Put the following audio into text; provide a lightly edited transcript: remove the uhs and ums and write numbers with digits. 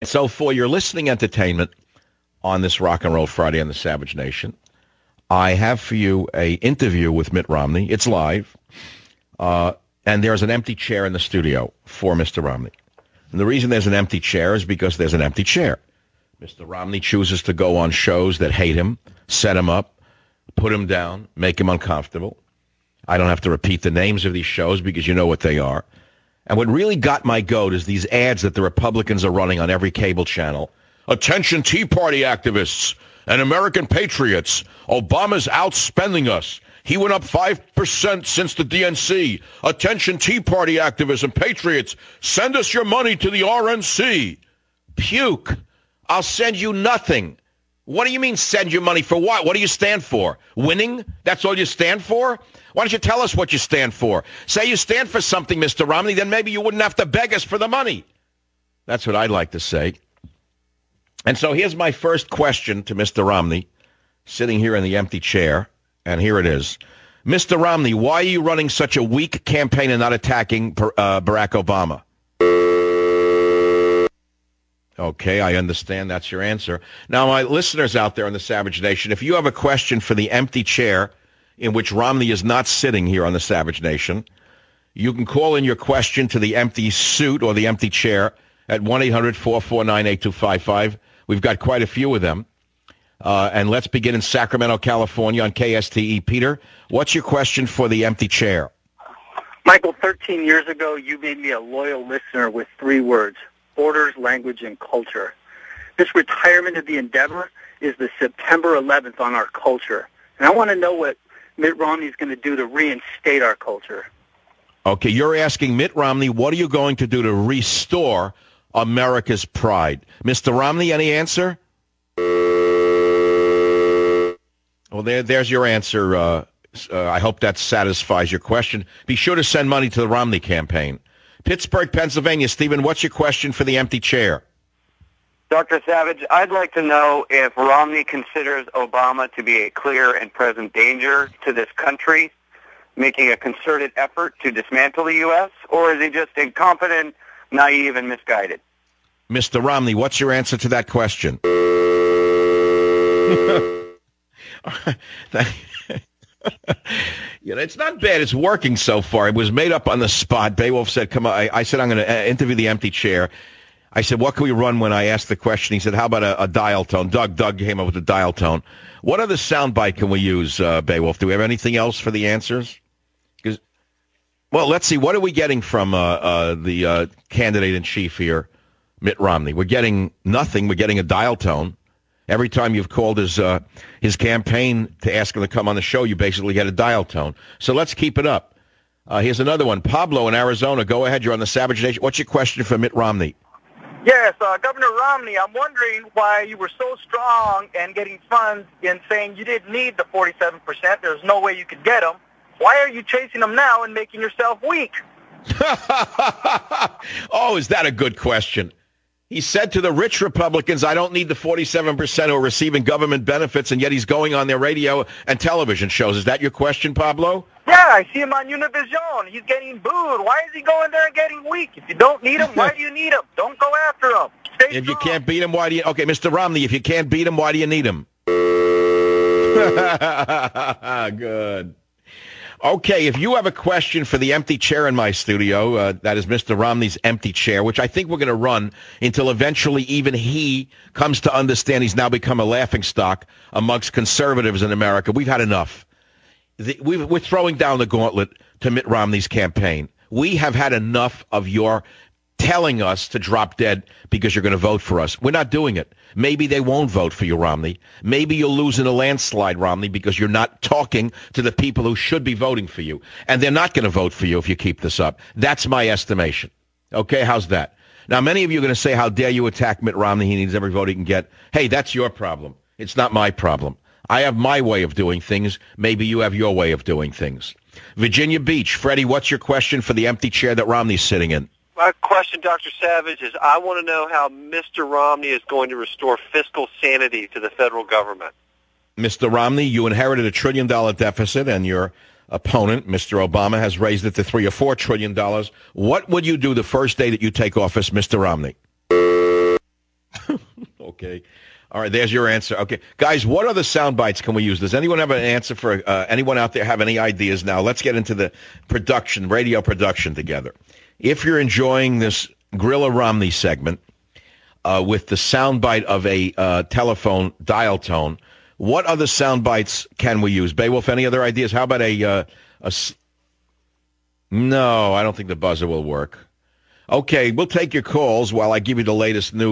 So for your listening entertainment on this Rock and Roll Friday on the Savage Nation, I have for you a interview with Mitt Romney. It's live, and there's an empty chair in the studio for Mr. Romney. And the reason there's an empty chair is because there's an empty chair. Mr. Romney chooses to go on shows that hate him, set him up, put him down, make him uncomfortable. I don't have to repeat the names of these shows because you know what they are. And what really got my goat is these ads that the Republicans are running on every cable channel. Attention Tea Party activists and American patriots. Obama's outspending us. He went up 5% since the DNC. Attention Tea Party activists and patriots. Send us your money to the RNC. Puke. I'll send you nothing. What do you mean send your money for what? What do you stand for? Winning? That's all you stand for? Why don't you tell us what you stand for? Say you stand for something, Mr. Romney, then maybe you wouldn't have to beg us for the money. That's what I'd like to say. And so here's my first question to Mr. Romney, sitting here in the empty chair, and here it is. Mr. Romney, why are you running such a weak campaign and not attacking Barack Obama? Okay, I understand. That's your answer. Now, my listeners out there in the Savage Nation, if you have a question for the empty chair in which Romney is not sitting here on the Savage Nation, you can call in your question to the empty suit or the empty chair at 1-800-449-8255. We've got quite a few of them. And let's begin in Sacramento, California on KSTE. Peter, what's your question for the empty chair? Michael, 13 years ago, you made me a loyal listener with 3 words: borders, language, and culture. This retirement of the endeavor is the September 11th on our culture. And I want to know what Mitt Romney is going to do to reinstate our culture. Okay, you're asking Mitt Romney, what are you going to do to restore America's pride? Mr. Romney, any answer? Well, there's your answer. I hope that satisfies your question. Be sure to send money to the Romney campaign. Pittsburgh, Pennsylvania. Stephen, what's your question for the empty chair? Dr. Savage, I'd like to know if Romney considers Obama to be a clear and present danger to this country, making a concerted effort to dismantle the U.S., or is he just incompetent, naive, and misguided? Mr. Romney, what's your answer to that question? You know, it's not bad. It's working so far. It was made up on the spot. Beowulf said, come on. I said, I'm going to interview the empty chair. I said, what can we run when I asked the question? He said, how about a dial tone? Doug came up with a dial tone. What other soundbite can we use, Beowulf? Do we have anything else for the answers? Well, let's see. What are we getting from the candidate-in-chief here, Mitt Romney? We're getting nothing. We're getting a dial tone. Every time you've called his campaign to ask him to come on the show, you basically get a dial tone. So let's keep it up. Here's another one. Pablo in Arizona. Go ahead. You're on the Savage Nation. What's your question for Mitt Romney? Yes, Governor Romney, I'm wondering why you were so strong in getting funds in saying you didn't need the 47%. There's no way you could get them. Why are you chasing them now and making yourself weak? Oh, is that a good question? He said to the rich Republicans, I don't need the 47% who are receiving government benefits, and yet he's going on their radio and television shows. Is that your question, Pablo? Yeah, I see him on Univision. He's getting booed. Why is he going there and getting weak? If you don't need him, why do you need him? Don't go after him. Stay If strong. you can't beat him, why do you... Okay, Mr. Romney, if you can't beat him, why do you need him? Good. Okay, if you have a question for the empty chair in my studio, that is Mr. Romney's empty chair, which I think we're going to run until eventually even he comes to understand he's now become a laughingstock amongst conservatives in America. We've had enough. We're throwing down the gauntlet to Mitt Romney's campaign. We have had enough of your telling us to drop dead because you're going to vote for us. We're not doing it. Maybe they won't vote for you, Romney. Maybe you'll lose in a landslide, Romney, because you're not talking to the people who should be voting for you. And they're not going to vote for you if you keep this up. That's my estimation. Okay, how's that? Now, many of you are going to say, how dare you attack Mitt Romney? He needs every vote he can get. Hey, that's your problem. It's not my problem. I have my way of doing things. Maybe you have your way of doing things. Virginia Beach. Freddie, what's your question for the empty chair that Romney's sitting in? My question, Dr. Savage, is I want to know how Mr. Romney is going to restore fiscal sanity to the federal government. Mr. Romney, you inherited $1 trillion deficit, and your opponent, Mr. Obama, has raised it to $3 or $4 trillion. What would you do the first day that you take office, Mr. Romney? Okay. All right, there's your answer. Okay. Guys, what other sound bites can we use? Does anyone have an answer for anyone out there have any ideas now? Let's get into the production, radio production together. If you're enjoying this Grill of Romney segment with the sound bite of a telephone dial tone, what other sound bites can we use? Beowulf, any other ideas? How about no, I don't think the buzzer will work. Okay, we'll take your calls while I give you the latest news.